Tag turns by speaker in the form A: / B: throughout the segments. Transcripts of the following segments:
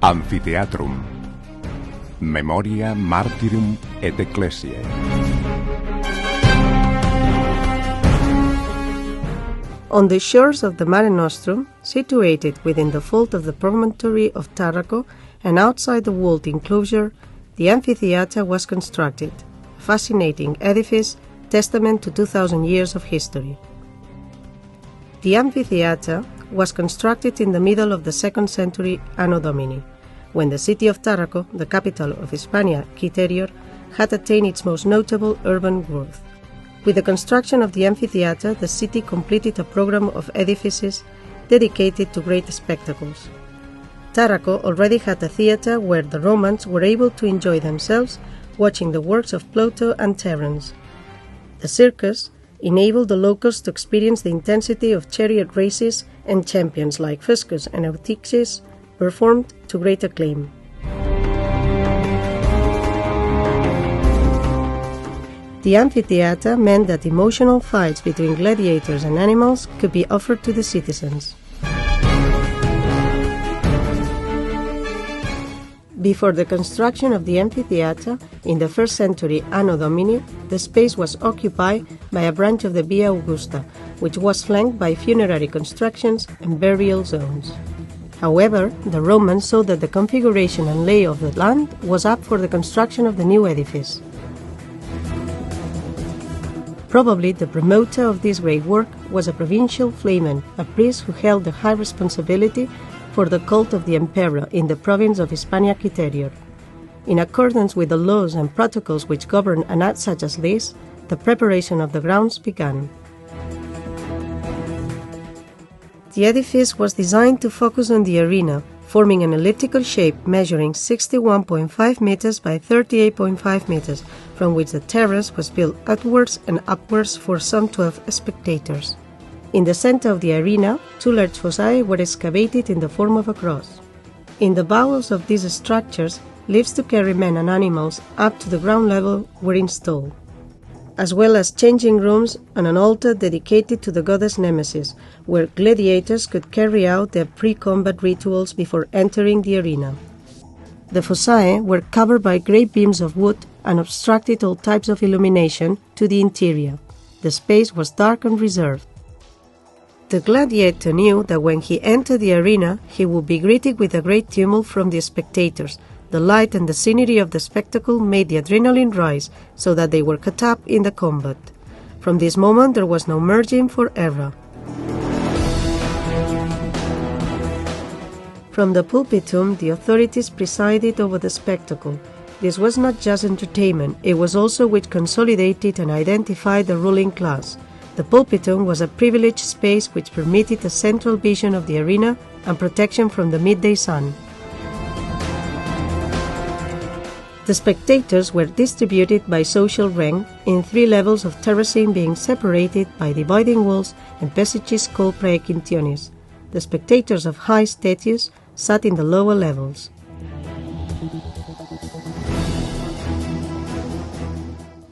A: Amphitheatrum. Memoria, martyrum et ecclesiae.
B: On the shores of the Mare Nostrum, situated within the fold of the promontory of Tarragona and outside the walled enclosure, the amphitheatre was constructed, a fascinating edifice testament to 2,000 years of history. The amphitheatre was constructed in the middle of the 2nd century Anno Domini, when the city of Tarragona, the capital of Hispania Citerior, had attained its most notable urban growth. With the construction of the amphitheatre, the city completed a program of edifices dedicated to great spectacles. Tarragona already had a theatre where the Romans were able to enjoy themselves watching the works of Plauto and Terence. The circus enabled the locals to experience the intensity of chariot races, and champions like Fuscus and Eutyches performed to great acclaim. The amphitheatre meant that emotional fights between gladiators and animals could be offered to the citizens. Before the construction of the amphitheatre, in the 1st century Anno Domini, the space was occupied by a branch of the Via Augusta, which was flanked by funerary constructions and burial zones. However, the Romans saw that the configuration and lay of the land was up for the construction of the new edifice. Probably the promoter of this great work was a provincial flamen, a priest who held the high responsibility for the cult of the emperor in the province of Hispania Citerior. In accordance with the laws and protocols which govern an act such as this, the preparation of the grounds began. The edifice was designed to focus on the arena, forming an elliptical shape measuring 61.5 meters by 38.5 meters, from which the terrace was built outwards and upwards for some 12 spectators. In the center of the arena, 2 large fossae were excavated in the form of a cross. In the bowels of these structures, lifts to carry men and animals up to the ground level were installed, as well as changing rooms and an altar dedicated to the goddess Nemesis, where gladiators could carry out their pre-combat rituals before entering the arena. The fossae were covered by great beams of wood and obstructed all types of illumination to the interior. The space was dark and reserved. The gladiator knew that when he entered the arena, he would be greeted with a great tumult from the spectators. The light and the scenery of the spectacle made the adrenaline rise, so that they were caught up in the combat. From this moment there was no margin for error. From the pulpitum, the authorities presided over the spectacle. This was not just entertainment, it was also which consolidated and identified the ruling class. The pulpitum was a privileged space which permitted a central vision of the arena and protection from the midday sun. The spectators were distributed by social rank in 3 levels of terracing, being separated by dividing walls and passages called praequintiones. The spectators of high status sat in the lower levels.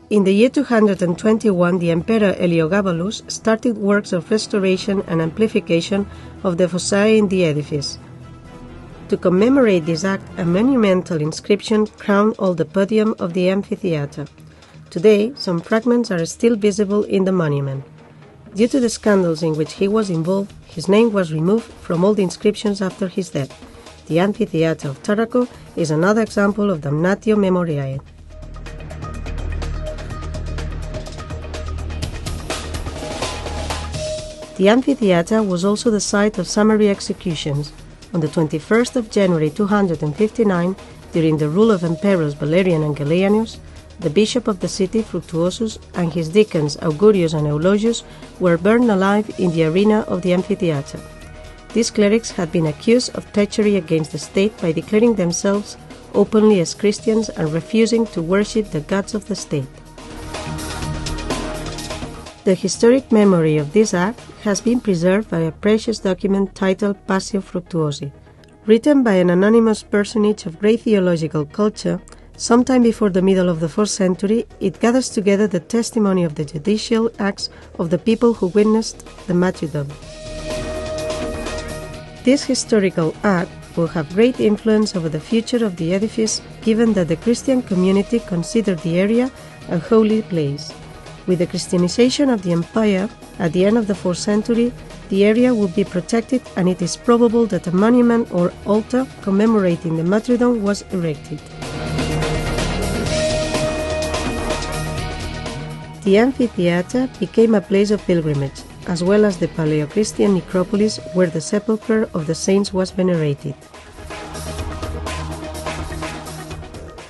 B: In the year 221, the Emperor Heliogabalus started works of restoration and amplification of the fossae in the edifice. To commemorate this act, a monumental inscription crowned all the podium of the amphitheatre. Today, some fragments are still visible in the monument. Due to the scandals in which he was involved, his name was removed from all the inscriptions after his death. The amphitheatre of Tarragona is another example of damnatio memoriae. The amphitheatre was also the site of summary executions. On the 21st of January 259, during the rule of Emperors Valerian and Gallienus, the bishop of the city, Fructuosus, and his deacons, Augurius and Eulogius, were burned alive in the arena of the amphitheatre. These clerics had been accused of treachery against the state by declaring themselves openly as Christians and refusing to worship the gods of the state. The historic memory of this act has been preserved by a precious document titled Passio Fructuosi. Written by an anonymous personage of great theological culture, sometime before the middle of the 4th century, it gathers together the testimony of the judicial acts of the people who witnessed the martyrdom. This historical act will have great influence over the future of the edifice, given that the Christian community considered the area a holy place. With the Christianization of the empire at the end of the 4th century, the area would be protected, and it is probable that a monument or altar commemorating the martyrdom was erected. The amphitheatre became a place of pilgrimage, as well as the Paleo-Christian necropolis where the sepulchre of the saints was venerated.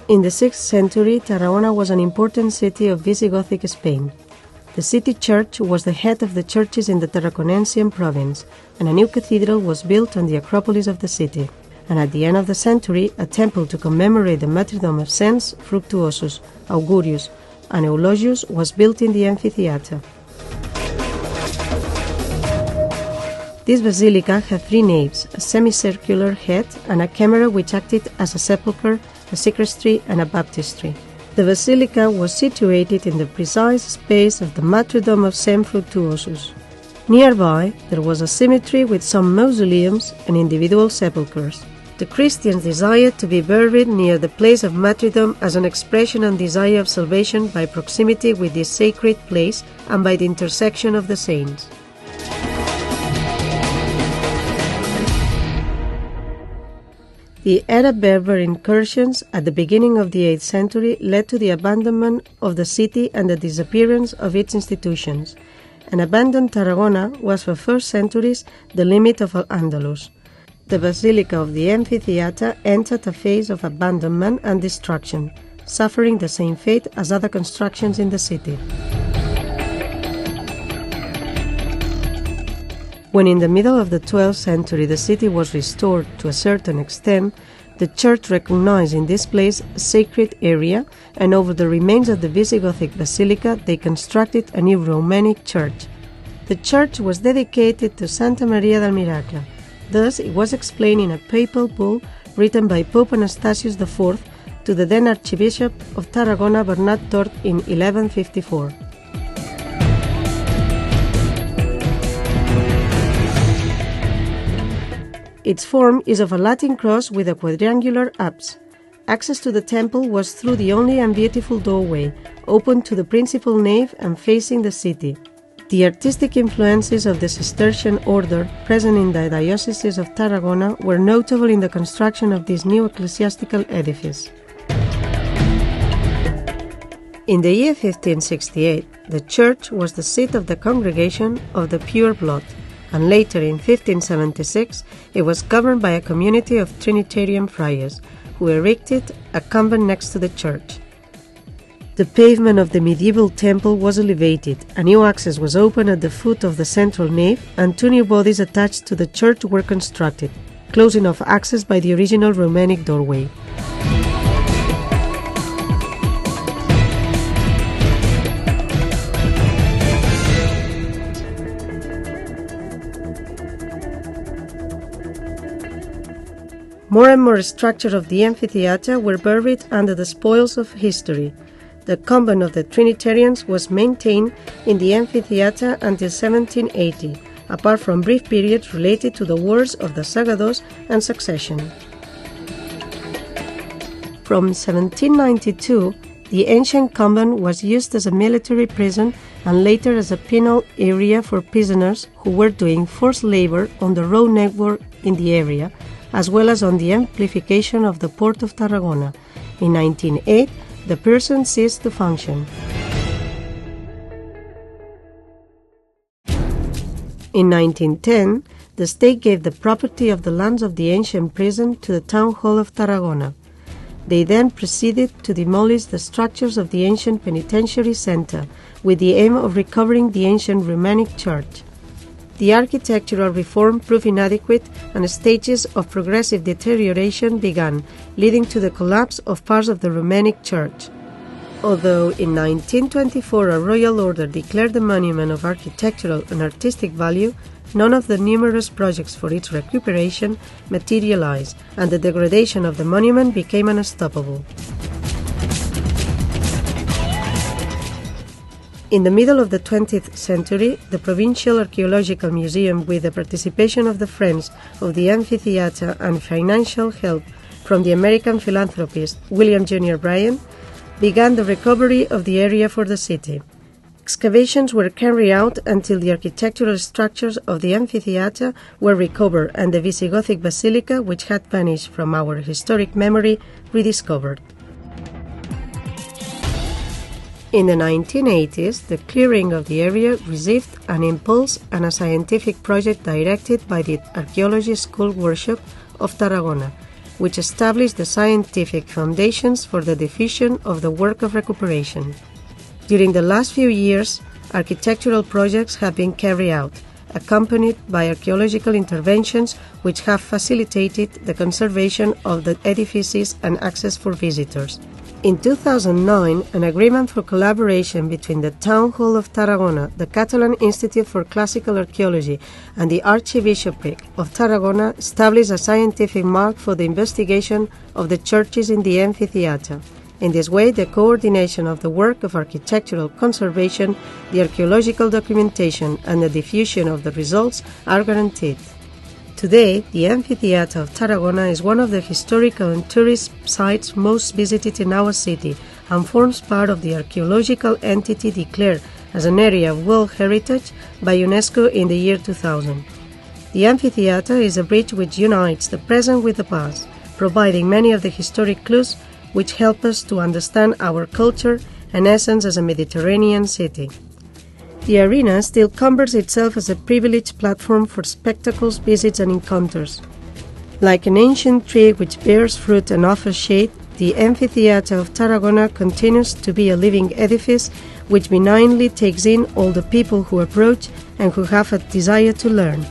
B: In the 6th century, Tarragona was an important city of Visigothic Spain. The city church was the head of the churches in the Tarraconensian province, and a new cathedral was built on the Acropolis of the city. And at the end of the century, a temple to commemorate the martyrdom of Saints Fructuosus, Augurius, and Eulogius was built in the amphitheatre. This basilica had 3 naves, a semicircular head, and a camera which acted as a sepulchre, a sacristy, and a baptistry. The basilica was situated in the precise space of the martyrdom of Saint Fructuosus. Nearby, there was a cemetery with some mausoleums and individual sepulchres. The Christians desired to be buried near the place of martyrdom as an expression and desire of salvation by proximity with this sacred place and by the intercession of the saints. The Arab-Berber incursions at the beginning of the 8th century led to the abandonment of the city and the disappearance of its institutions. An abandoned Tarragona was for 1st centuries the limit of Al-Andalus. The Basilica of the Amphitheatre entered a phase of abandonment and destruction, suffering the same fate as other constructions in the city. When in the middle of the 12th century the city was restored to a certain extent, the church recognized in this place a sacred area, and over the remains of the Visigothic basilica they constructed a new Romanic church. The church was dedicated to Santa Maria del Miracle. Thus it was explained in a papal bull written by Pope Anastasius IV to the then Archbishop of Tarragona Bernat Tort in 1154. Its form is of a Latin cross with a quadrangular apse. Access to the temple was through the only and beautiful doorway, open to the principal nave and facing the city. The artistic influences of the Cistercian order present in the diocese of Tarragona were notable in the construction of this new ecclesiastical edifice. In the year 1568, the church was the seat of the Congregation of the Pure Blood, and later in 1576 it was governed by a community of Trinitarian friars, who erected a convent next to the church. The pavement of the medieval temple was elevated, a new access was opened at the foot of the central nave, and 2 new bodies attached to the church were constructed, closing off access by the original Romanic doorway. More and more structures of the amphitheatre were buried under the spoils of history. The convent of the Trinitarians was maintained in the amphitheatre until 1780, apart from brief periods related to the wars of the Sagados and succession. From 1792, the ancient convent was used as a military prison and later as a penal area for prisoners who were doing forced labor on the road network in the area, as well as on the amplification of the port of Tarragona. In 1908, the prison ceased to function. In 1910, the state gave the property of the lands of the ancient prison to the town hall of Tarragona. They then proceeded to demolish the structures of the ancient penitentiary center, with the aim of recovering the ancient Romanic church. The architectural reform proved inadequate, and stages of progressive deterioration began, leading to the collapse of parts of the Romanic church. Although in 1924 a royal order declared the monument of architectural and artistic value, none of the numerous projects for its recuperation materialized, and the degradation of the monument became unstoppable. In the middle of the 20th century, the Provincial Archaeological Museum, with the participation of the Friends of the Amphitheatre and financial help from the American philanthropist William Junior Bryan, began the recovery of the area for the city. Excavations were carried out until the architectural structures of the amphitheatre were recovered and the Visigothic basilica, which had vanished from our historic memory, rediscovered. In the 1980s, the clearing of the area received an impulse and a scientific project directed by the Archaeology School Workshop of Tarragona, which established the scientific foundations for the diffusion of the work of recuperation. During the last few years, architectural projects have been carried out, accompanied by archaeological interventions which have facilitated the conservation of the edifices and access for visitors. In 2009, an agreement for collaboration between the Town Hall of Tarragona, the Catalan Institute for Classical Archaeology, and the Archbishopric of Tarragona established a scientific mark for the investigation of the churches in the amphitheatre. In this way, the coordination of the work of architectural conservation, the archaeological documentation, and the diffusion of the results are guaranteed. Today, the Amphitheatre of Tarragona is one of the historical and tourist sites most visited in our city and forms part of the archaeological entity declared as an area of World Heritage by UNESCO in the year 2000. The amphitheatre is a bridge which unites the present with the past, providing many of the historic clues which help us to understand our culture and essence as a Mediterranean city. The arena still covers itself as a privileged platform for spectacles, visits and encounters. Like an ancient tree which bears fruit and offers shade, the Amphitheatre of Tarragona continues to be a living edifice which benignly takes in all the people who approach and who have a desire to learn.